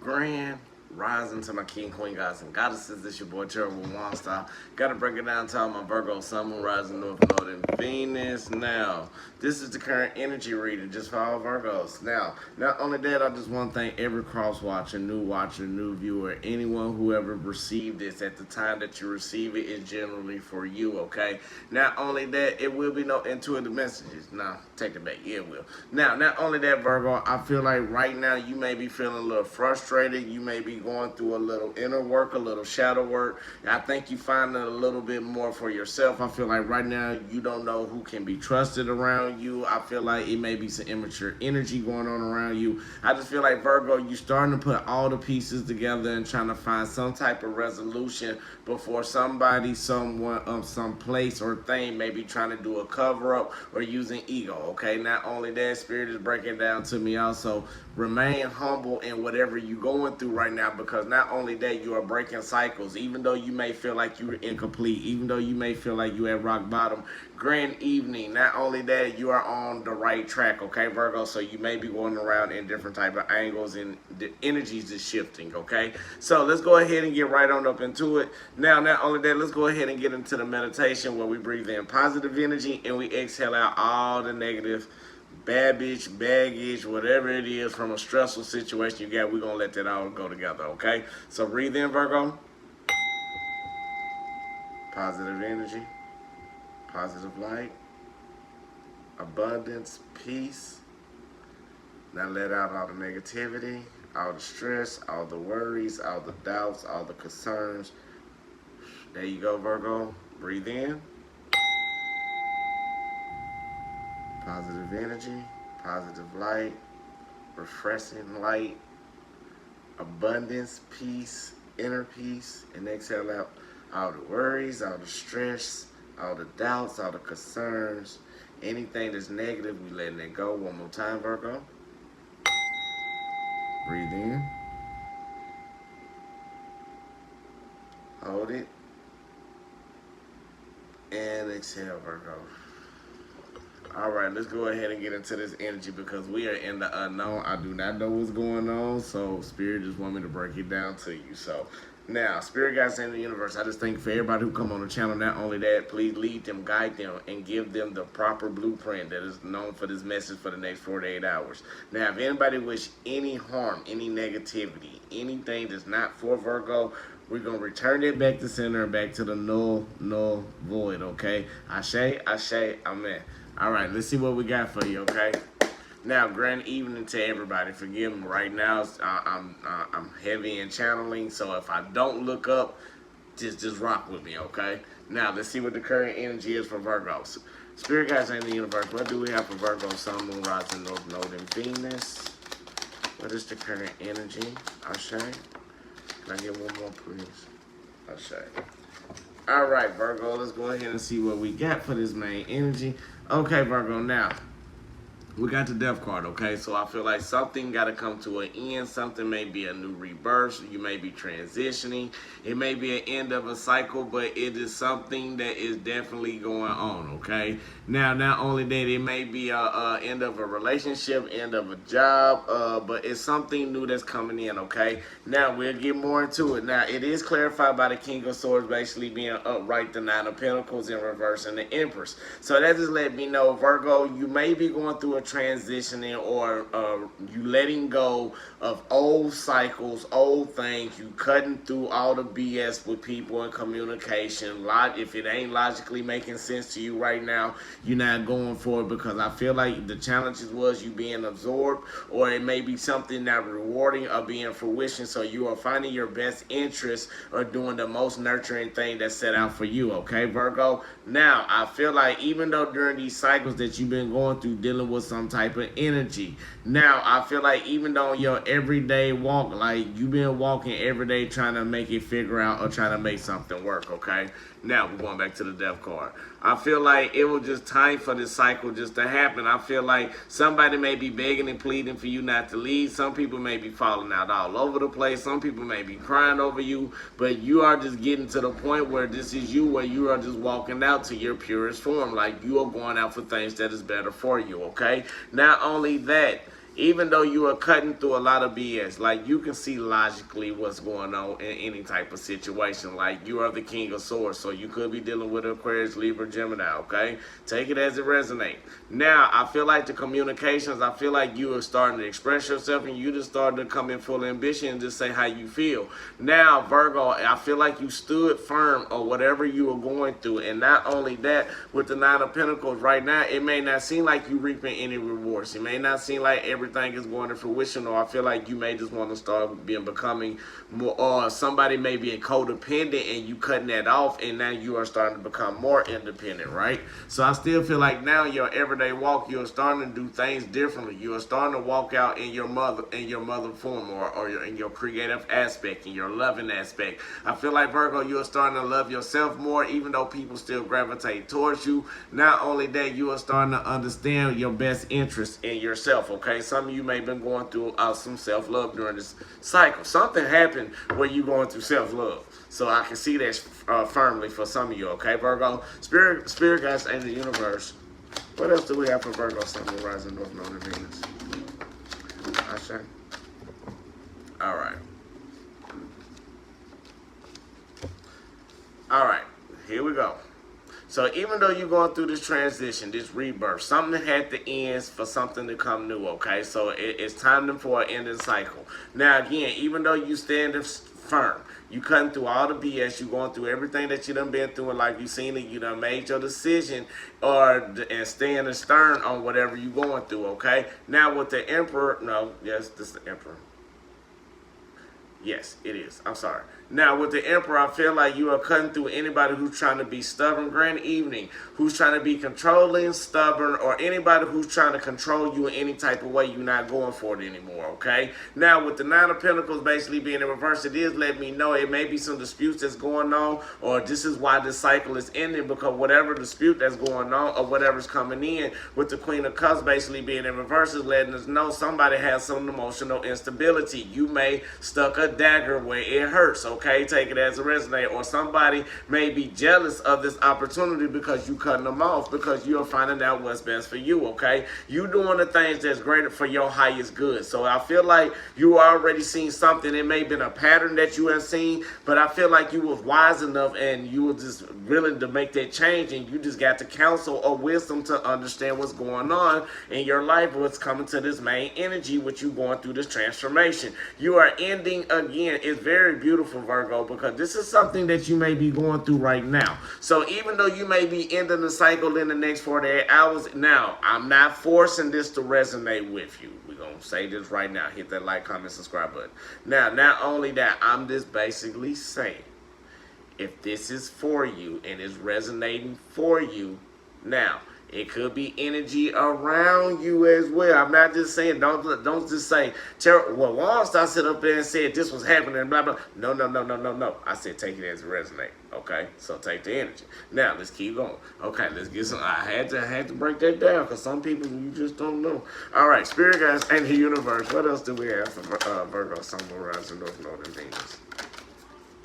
Grand rising to my king, queen, gods, and goddesses. This your boy, Terrible Waunstar. Gotta break it down to all my Virgo, Sun, Moon, Rising, North Node, and Venus. Now, this is the current energy reading just for all Virgos. Now, not only that, I just want to thank every cross watcher, new viewer, anyone who ever received this. At the time that you receive it, it's generally for you, okay? Not only that, it will be no intuitive messages. Nah, take it back. Yeah, it will. Now, not only that, Virgo, I feel like right now you may be feeling a little frustrated. You may be going through a little inner work, a little shadow work. I think you find it a little bit more for yourself. I feel like right now you don't know who can be trusted around you. I feel like it may be some immature energy going on around you. I just feel like, Virgo, you're starting to put all the pieces together and trying to find some type of resolution before somebody, someone, some place or thing may be trying to do a cover-up or using ego, okay? Not only that, Spirit is breaking down to me also. Remain humble in whatever you're going through right now, because not only that, you are breaking cycles. Even though you may feel like you're incomplete, even though you may feel like you're at rock bottom, grand evening, not only that, you are on the right track, okay, Virgo? So you may be going around in different type of angles and the energies is shifting, okay? So let's go ahead and get right on up into it. Now, not only that, let's go ahead and get into the meditation where we breathe in positive energy and we exhale out all the negative baggage, whatever it is from a stressful situation you got. We're going to let that all go together, okay? So breathe in, Virgo. Positive energy, positive light, abundance, peace. Now let out all the negativity, all the stress, all the worries, all the doubts, all the concerns. There you go, Virgo. Breathe in. Positive energy, positive light, refreshing light, abundance, peace, inner peace, and exhale out all the worries, all the stress, all the doubts, all the concerns, anything that's negative, we letting it go. One more time, Virgo. Breathe in. Hold it. And exhale, Virgo. All right, let's go ahead and get into this energy because we are in the unknown. I do not know what's going on, so Spirit just want me to break it down to you. So now, Spirit guides in the universe, I just thank for everybody who come on the channel. Not only that, please lead them, guide them, and give them the proper blueprint that is known for this message for the next 48 hours. Now, if anybody wish any harm, any negativity, anything that's not for Virgo, we're going to return it back to center and back to the null void, okay? Ashe, ashe, amen. All right, let's see what we got for you, okay? Now, grand evening to everybody. Forgive me, right now I'm heavy in channeling, so if I don't look up, just rock with me, okay? Now, let's see what the current energy is for Virgos. Spirit guides in the universe, what do we have for Virgo, Sun, Moon, Rising, North Node, and Venus? What is the current energy? Ashe? Can I get one more, please? Ashe. All right, Virgo, let's go ahead and see what we got for this main energy. Okay, Virgo, now, we got the Death card, okay? So I feel like something got to come to an end. Something may be a new rebirth. You may be transitioning. It may be an end of a cycle, but it is something that is definitely going on, okay? Now, not only that, it may be a end of a relationship, end of a job, but it's something new that's coming in, okay? Now, we'll get more into it. Now, it is clarified by the King of Swords basically being upright, the Nine of Pentacles in reverse, and the Empress. So that just let me know, Virgo, you may be going through a transitioning or you letting go of old cycles, old things, you cutting through all the BS with people and communication. If it ain't logically making sense to you right now, you're not going for it, because I feel like the challenges was you being absorbed, or it may be something not rewarding or being fruition, so you are finding your best interest or doing the most nurturing thing that's set out for you, okay, Virgo? Now, I feel like even though during these cycles that you've been going through dealing with some type of energy, now I feel like even though your everyday walk, like you've been walking every day trying to make it figure out or trying to make something work, okay? Now we're going back to the Death card. I feel like it was just time for this cycle just to happen. I feel like somebody may be begging and pleading for you not to leave. Some people may be falling out all over the place. Some people may be crying over you, but you are just getting to the point where this is you, where you are just walking out to your purest form. Like you are going out for things that is better for you, okay? Not only that, even though you are cutting through a lot of BS, like you can see logically what's going on in any type of situation. Like you are the King of Swords, so you could be dealing with Aquarius, Libra, Gemini, okay? Take it as it resonates. Now, I feel like the communications, I feel like you are starting to express yourself and you just starting to come in full ambition and just say how you feel. Now, Virgo, I feel like you stood firm on whatever you were going through. And not only that, with the Nine of Pentacles right now, it may not seem like you reaping any rewards. It may not seem like everything is going to fruition, or I feel like you may just want to start becoming more, or somebody may be a codependent and you cutting that off, and now you are starting to become more independent, right? So I still feel like now your everyday walk, you're starting to do things differently. You are starting to walk out in your mother form, or in your creative aspect, in your loving aspect. I feel like, Virgo, you are starting to love yourself more, even though people still gravitate towards you. Not only that, you are starting to understand your best interest in yourself, okay? Some of you may have been going through some self-love during this cycle. Something happened where you're going through self-love. So I can see that firmly for some of you, okay, Virgo? Spirit guides, and the universe. What else do we have for Virgo, Sun, Moon, Rising, North Node, and Venus? Ashe. All right. All right. Here we go. So even though you're going through this transition, this rebirth, something had to end for something to come new, okay? So it's time for an ending cycle. Now, again, even though you stand firm, you cutting through all the BS, you going through everything that you done been through in life, you seen it, you done made your decision, and staying stern on whatever you going through, okay? Now with the Emperor, this is the Emperor. Yes, it is. I'm sorry. Now, with the Emperor, I feel like you are cutting through anybody who's trying to be stubborn. Grand evening. Who's trying to be controlling, stubborn, or anybody who's trying to control you in any type of way. You're not going for it anymore, okay? Now, with the Nine of Pentacles basically being in reverse, it is letting me know it may be some disputes that's going on, or this is why this cycle is ending, because whatever dispute that's going on or whatever's coming in, with the Queen of Cups basically being in reverse, is letting us know somebody has some emotional instability. You may stuck a dagger where it hurts, okay? Take it as a resonate. Or somebody may be jealous of this opportunity because you cutting them off, because you're finding out what's best for you, okay? You doing the things that's greater for your highest good. So I feel like you already seen something. It may have been a pattern that you have seen, but I feel like you was wise enough and you were just willing to make that change, and you just got the counsel or wisdom to understand what's going on in your life, what's coming to this main energy with you going through this transformation. You are ending again. It's very beautiful, Virgo, because this is something that you may be going through right now. So even though you may be ending the cycle in the next 48 hours, now, I'm not forcing this to resonate with you. We're going to say this right now. Hit that like, comment, subscribe button. Now, not only that, I'm just basically saying, if this is for you and is resonating for you, now, it could be energy around you as well. I'm not just saying, don't just say, well, Waunstar sit up there and said this was happening, blah, blah. No. I said take it as it resonate, okay? So take the energy. Now, let's keep going. Okay, let's get some, I had to break that down, because some people, you just don't know. All right, Spirit guides and the universe. What else do we have for Virgo, Sun, Moon, Rising, North Node, and Venus?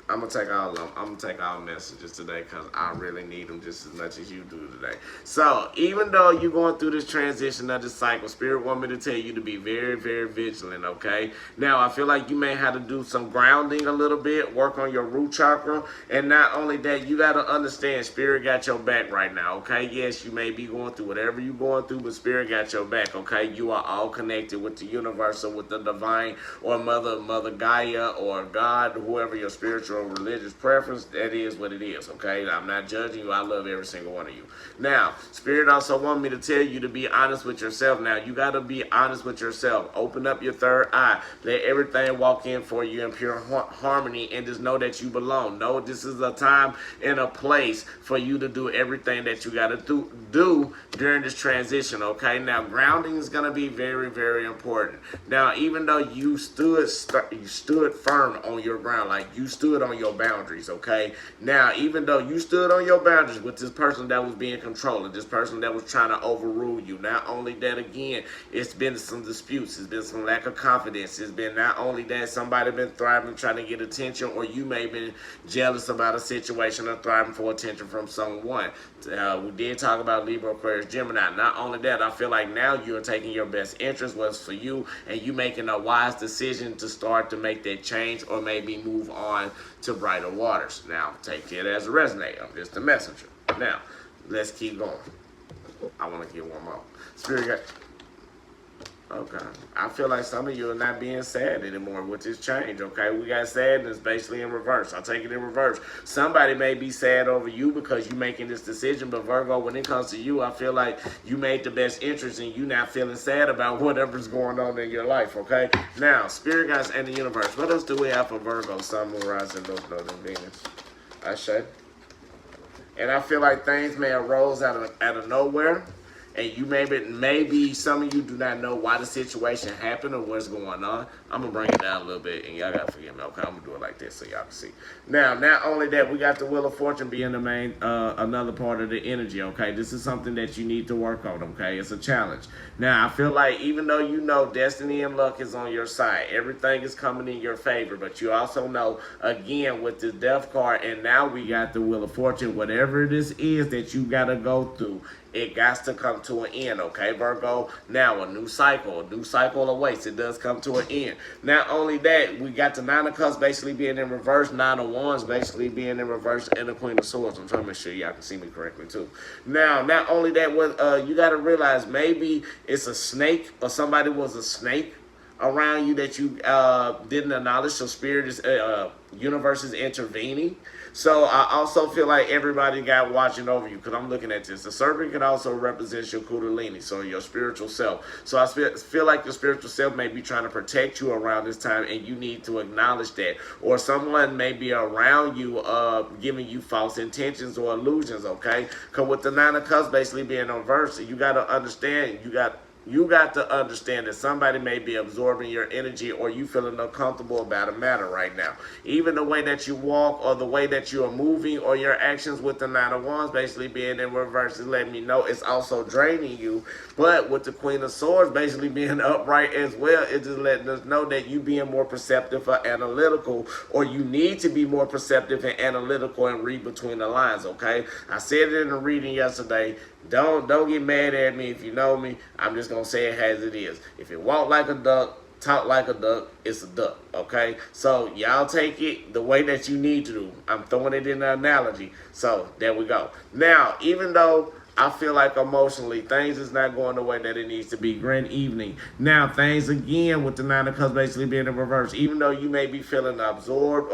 I'm gonna take all of them. I'm gonna take all messages today because I really need them just as much as you do today. So even though you're going through this transition of this cycle, Spirit want me to tell you to be very, very vigilant, okay? Now, I feel like you may have to do some grounding a little bit, work on your root chakra. And not only that, you got to understand Spirit got your back right now, okay? Yes, you may be going through whatever you're going through, but Spirit got your back, okay? You are all connected with the universe, or with the divine, or Mother Gaia, or God, whoever your spiritual religious preference, that is what it is, okay? I'm not judging you. I love every single one of you. Now, Spirit also want me to tell you to be honest with yourself. Now, you got to be honest with yourself. Open up your third eye. Let everything walk in for you in pure harmony, and just know that you belong. Know this is a time and a place for you to do everything that you got to do during this transition, okay? Now, grounding is going to be very, very important. Now, even though you stood firm on your ground, like you stood on on your boundaries, okay? Now, even though you stood on your boundaries with this person that was being controlling, this person that was trying to overrule you, not only that, again, it's been some disputes, it's been some lack of confidence, it's been not only that somebody been thriving trying to get attention, or you may have been jealous about a situation or thriving for attention from someone. We did talk about Libra, Aquarius, Gemini. Not only that, I feel like now you're taking your best interest, what's for you, and you making a wise decision to start to make that change or maybe move on to brighter waters. Now, take it as a resonator. I'm just a messenger. Now, let's keep going. I want to get one more. Spirit guide. Okay. I feel like some of you are not being sad anymore with this change, okay? We got sadness basically in reverse. I'll take it in reverse. Somebody may be sad over you because you're making this decision, but Virgo, when it comes to you, I feel like you made the best interest and you not feeling sad about whatever's going on in your life, okay? Now, Spirit guides and the universe. What else do we have for Virgo, Sun, Moon, Rising, North Node, and Venus? I say. And I feel like things may arose out of nowhere. And you maybe some of you do not know why the situation happened or what's going on. I'm going to bring it down a little bit, and y'all got to forgive me. Okay, I'm going to do it like this so y'all can see. Now, not only that, we got the Wheel of Fortune being the main, another part of the energy, okay? This is something that you need to work on, okay? It's a challenge. Now, I feel like even though you know destiny and luck is on your side, everything is coming in your favor, but you also know, again, with the Death card, and now we got the Wheel of Fortune, whatever this is that you got to go through, it got to come to an end, okay, Virgo? Now, a new cycle awaits. It does come to an end. Not only that, we got the Nine of Cups basically being in reverse, Nine of Wands basically being in reverse, and the Queen of Swords. I'm trying to make sure y'all can see me correctly, too. Now, not only that, you got to realize maybe it's a snake or somebody was a snake around you that you didn't acknowledge, so Spirit is, universe is intervening. So I also feel like everybody got watching over you because I'm looking at this. The serpent can also represent your kundalini, so your spiritual self. So I feel like your spiritual self may be trying to protect you around this time, and you need to acknowledge that. Or someone may be around you giving you false intentions or illusions, okay? Because with the Nine of Cups basically being in reverse, you got to understand, you got to understand that somebody may be absorbing your energy or you feeling uncomfortable about a matter right now. Even the way that you walk or the way that you are moving or your actions with the Nine of Wands basically being in reverse is letting me know it's also draining you. But with the Queen of Swords basically being upright as well, it's just letting us know that you being more perceptive or analytical, or you need to be more perceptive and analytical and read between the lines, okay? I said it in the reading yesterday. Don't get mad at me if you know me. I'm just going to say it as it is. If it walk like a duck, talk like a duck, it's a duck, okay? So y'all take it the way that you need to do. I'm throwing it in an analogy. So there we go. Now, even though I feel like emotionally things is not going the way that it needs to be. Grand evening. Now, things again with the Nine of Cups basically being in reverse. Even though you may be feeling absorbed,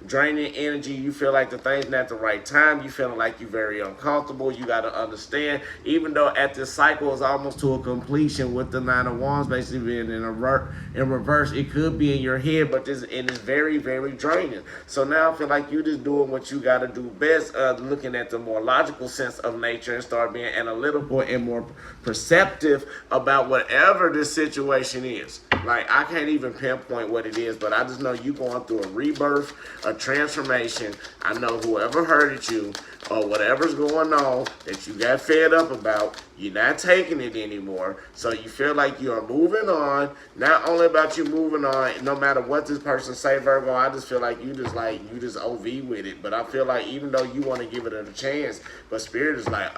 draining energy, you feel like the thing's not the right time, you feeling like you're very uncomfortable, you got to understand, even though at this cycle is almost to a completion with the Nine of Wands basically being in reverse, it could be in your head, but it is very, very draining. So now I feel like you just doing what you got to do best, looking at the more logical sense of nature and start being analytical and more perceptive about whatever this situation is. Like, I can't even pinpoint what it is, but I just know you going through a rebirth, a transformation. I know whoever hurted you or whatever's going on that you got fed up about, you're not taking it anymore. So you feel like you are moving on. Not only about you moving on, no matter what this person say, Virgo, I just feel like you just OV with it. But I feel like even though you want to give it a chance, but Spirit is like,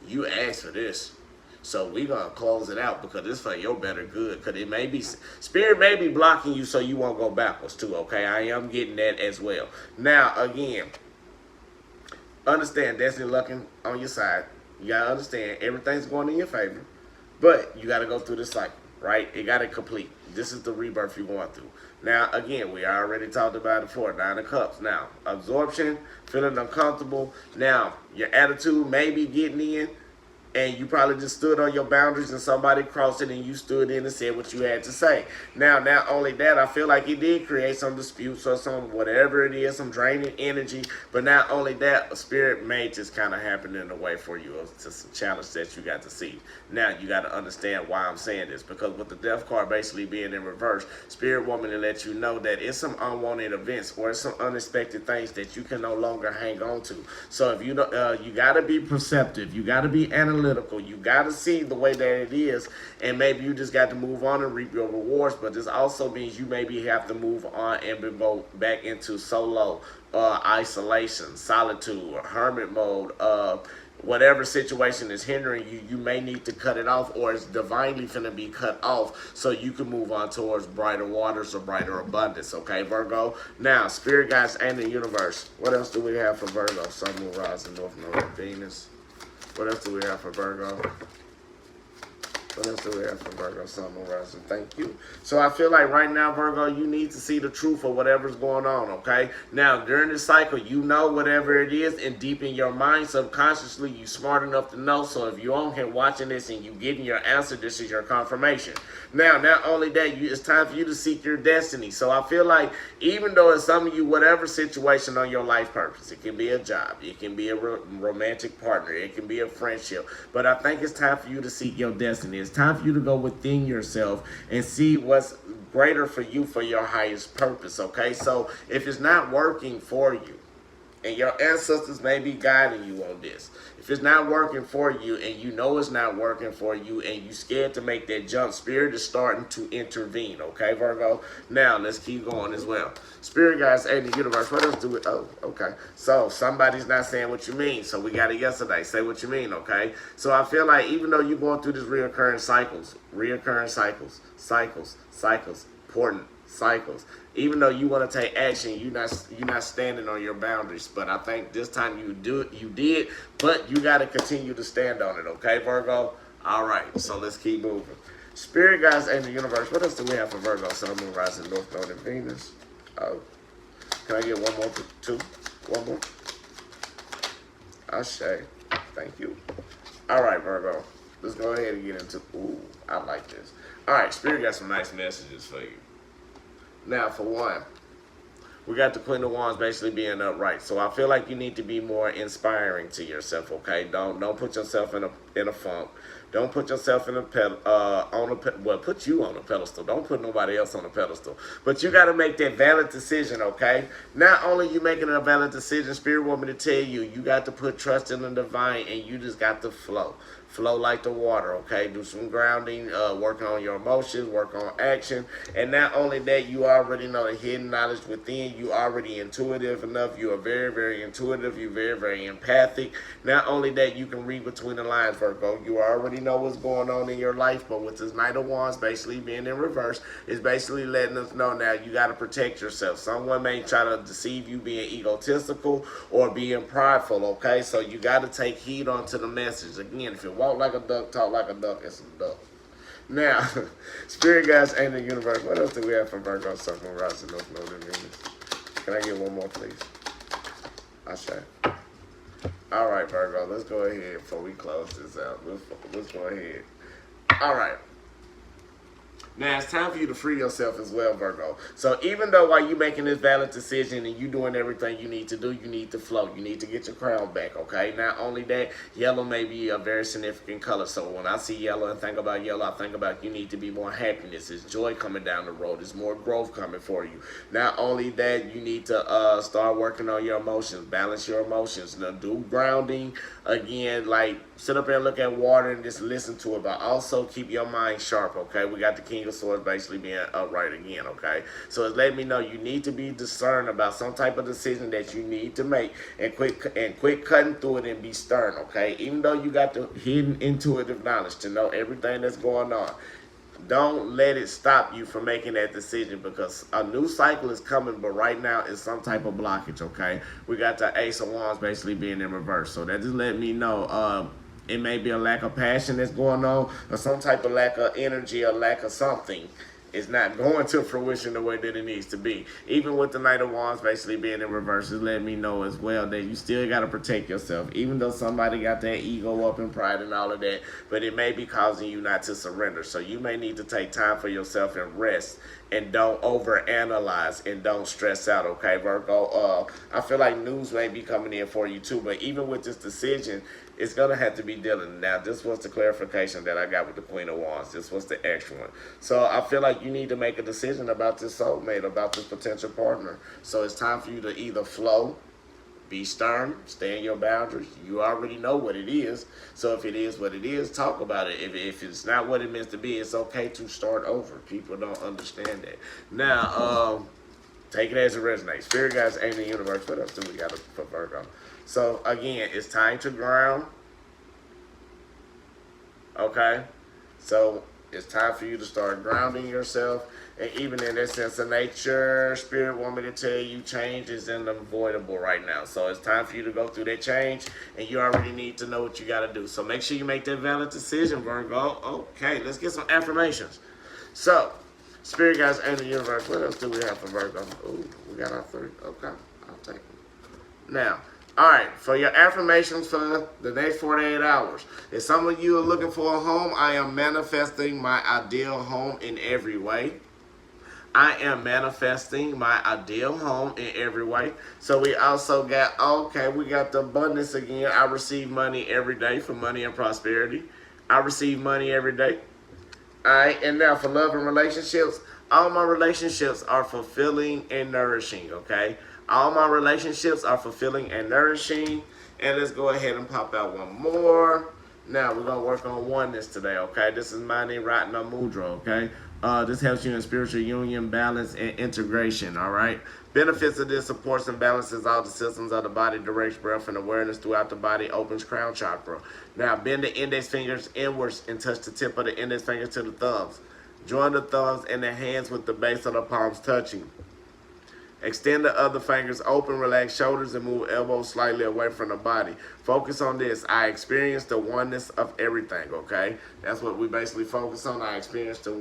you asked for this. So we gonna close it out because it's for your better good. Because it may be, Spirit may be blocking you so you won't go backwards too, okay? I am getting that as well. Now, again, understand destiny looking on your side. You gotta understand everything's going in your favor. But you gotta go through this cycle, right? It gotta complete. This is the rebirth you're going through. Now, again, we already talked about it before, Nine of Cups. Now, absorption, feeling uncomfortable. Now, your attitude may be getting in. and you probably just stood on your boundaries and somebody crossed it and you stood in and said what you had to say. Now, not only that, I feel like it did create some disputes or some whatever it is, some draining energy. But not only that, a spirit may just kind of happen in a way for you. It's just a challenge that you got to see. Now, you got to understand why I'm saying this, because with the death card basically being in reverse, spirit want me to let you know that it's some unwanted events or some unexpected things that you can no longer hang on to. So if you don't, you got to be perceptive, you got to be analytical, you got to see the way that it is, and maybe you just got to move on and reap your rewards. But this also means you maybe have to move on and go back into solo, isolation, solitude, or hermit mode. Whatever situation is hindering you, you may need to cut it off, or it's divinely going to be cut off so you can move on towards brighter waters or brighter abundance. Okay, Virgo? Now, spirit guides and the universe. What else do we have for Virgo? Sun, Moon, Rising, North Node, Venus. What else do we have for Virgo? What else do we have for Virgo, Sun, Moon, Rising? Thank you. So I feel like right now, Virgo, you need to see the truth of whatever's going on, okay? Now, during this cycle, you know whatever it is, and deep in your mind, subconsciously, you smart enough to know. So if you're on here watching this and you getting your answer, this is your confirmation. Now, not only that, it's time for you to seek your destiny. So I feel like even though it's some of you, whatever situation on your life purpose, it can be a job, it can be a romantic partner, it can be a friendship, but I think it's time for you to seek your destiny. It's time for you to go within yourself and see what's greater for you for your highest purpose, okay? So if it's not working for you, and your ancestors may be guiding you on this, if it's not working for you and you know it's not working for you and you're scared to make that jump, spirit is starting to intervene, okay, Virgo? Now, let's keep going as well. Spirit guides and the universe, what else do we, oh, okay. So, somebody's not saying what you mean, so we got it yesterday. Say what you mean, okay? So, I feel like even though you're going through this reoccurring cycles, important cycles. Even though you want to take action, you're not standing on your boundaries. But I think this time you did, but you got to continue to stand on it, okay, Virgo? All right, so let's keep moving. Spirit guides and the universe. What else do we have for Virgo? Sun, Moon, Rising, North Node, and Venus. Oh, can I get one more? Two? One more? Ashe. Thank you. All right, Virgo. Let's go ahead and get into. Ooh, I like this. All right, Spirit got some nice messages for you. Now, for one, we got the Queen of Wands basically being upright. So I feel like you need to be more inspiring to yourself, okay? Don't put yourself in a funk. Don't put yourself in a put you on a pedestal. Don't put nobody else on a pedestal. But you got to make that valid decision, okay? Not only you making a valid decision, Spirit want me to tell you, you got to put trust in the divine, and you just got to flow. Flow like the water, okay? Do some grounding, working on your emotions, work on action. And not only that, you already know the hidden knowledge within. You already intuitive enough. You are very, very intuitive. You're very, very empathic. Not only that, you can read between the lines, Virgo. You already know what's going on in your life, but with this Knight of Wands basically being in reverse, is basically letting us know now you got to protect yourself. Someone may try to deceive you being egotistical or being prideful, okay? So you got to take heed onto the message. Again, if you walk like a duck, talk like a duck, it's a duck. Now, Spirit guides and the universe. What else do we have for Virgo, Sun, Moon, Rising, North Node, and Venus? Can I get one more, please? Ashe. All right, Virgo, let's go ahead before we close this out. Let's go ahead. All right. Now, it's time for you to free yourself as well, Virgo. So even though while you're making this valid decision and you doing everything you need to do, you need to flow. You need to get your crown back, okay? Not only that, yellow may be a very significant color. So when I see yellow and think about yellow, I think about you need to be more happiness. There's joy coming down the road. There's more growth coming for you. Not only that, you need to start working on your emotions. Balance your emotions. Now, do grounding. Again, like sit up and look at water and just listen to it, but also keep your mind sharp, okay? We got the King of Swords basically being upright again, okay? So it's letting me know you need to be discerned about some type of decision that you need to make, and quit cutting through it and be stern, okay? Even though you got the hidden intuitive knowledge to know everything that's going on, don't let it stop you from making that decision, because a new cycle is coming, but right now it's some type of blockage, okay? We got the Ace of Wands basically being in reverse. So that just let me know it may be a lack of passion that's going on, or some type of lack of energy or lack of something it's not going to fruition the way that it needs to be. Even with the Knight of Wands basically being in reverse, is letting me know as well that you still got to protect yourself. Even though somebody got that ego up and pride and all of that, but it may be causing you not to surrender. So you may need to take time for yourself and rest, and don't overanalyze and don't stress out, okay, Virgo? I feel like news may be coming in for you too, but even with this decision, it's going to have to be dealing. Now, this was the clarification that I got with the Queen of Wands. This was the extra one. So I feel like you need to make a decision about this soulmate, about this potential partner. So it's time for you to either flow, be stern, stay in your boundaries. You already know what it is. So if it is what it is, talk about it. If it's not what it meant to be, it's okay to start over. People don't understand that. Now, take it as it resonates. Spirit guides, aim the universe. What else do we got for Virgo? So again, it's time to ground. Okay? So it's time for you to start grounding yourself. And even in that sense of nature, Spirit want me to tell you change is unavoidable right now. So it's time for you to go through that change, and you already need to know what you got to do. So make sure you make that valid decision, Virgo. Okay, let's get some affirmations. So, Spirit guides and the universe. What else do we have for Virgo? Ooh, we got our three. Okay, I'll take them. Now, all right, for your affirmations for the next 48 hours. If some of you are looking for a home, I am manifesting my ideal home in every way. I am manifesting my ideal home in every way. So we also got, okay, we got the abundance again. I receive money every day for money and prosperity. I receive money every day. All right, and now for love and relationships, all my relationships are fulfilling and nourishing, okay? All my relationships are fulfilling and nourishing. And let's go ahead and pop out one more. Now, we're going to work on oneness today, okay? This is Mani Ratna Mudra, okay? This helps you in spiritual union, balance, and integration, all right? Benefits of this: supports and balances all the systems of the body, directs breath and awareness throughout the body, opens crown chakra. Now, bend the index fingers inwards and touch the tip of the index fingers to the thumbs. Join the thumbs and the hands with the base of the palms touching. Extend the other fingers open, relax shoulders, and move elbows slightly away from the body. Focus on this. I experience the oneness of everything, okay? That's what we basically focus on. I experience the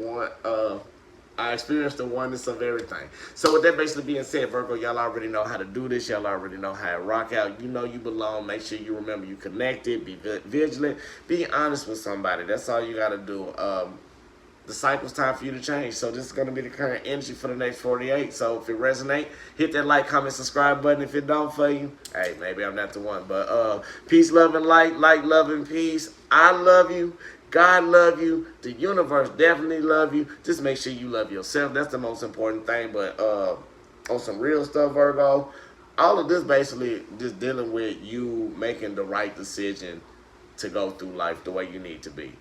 oneness of everything. So with that basically being said, Virgo, y'all already know how to do this. Y'all already know how to rock out. You know you belong. Make sure you remember you connected. Be vigilant. Be honest with somebody. That's all you got to do. The cycle's time for you to change. So this is going to be the current energy for the next 48. So if it resonates, hit that like, comment, subscribe button. If it don't for you, hey, maybe I'm not the one. But peace, love, and light. Light, love, and peace. I love you. God love you. The universe definitely love you. Just make sure you love yourself. That's the most important thing. But on some real stuff, Virgo, all of this basically just dealing with you making the right decision to go through life the way you need to be.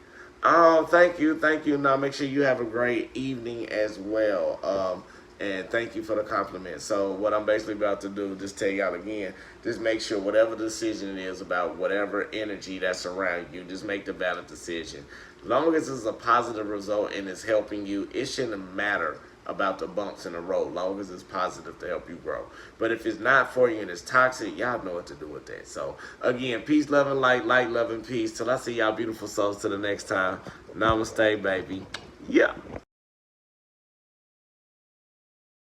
Thank you. Now make sure you have a great evening as well. And thank you for the compliment. So what I'm basically about to do, just tell y'all again, just make sure whatever decision it is about whatever energy that's around you, just make the valid decision. As long as it's a positive result and it's helping you, it shouldn't matter about the bumps in the road, long as it's positive to help you grow. But if it's not for you and it's toxic, y'all know what to do with that. So again, peace, love, and light, love, and peace. Till I see y'all beautiful souls to the next time. Namaste, baby. Yeah.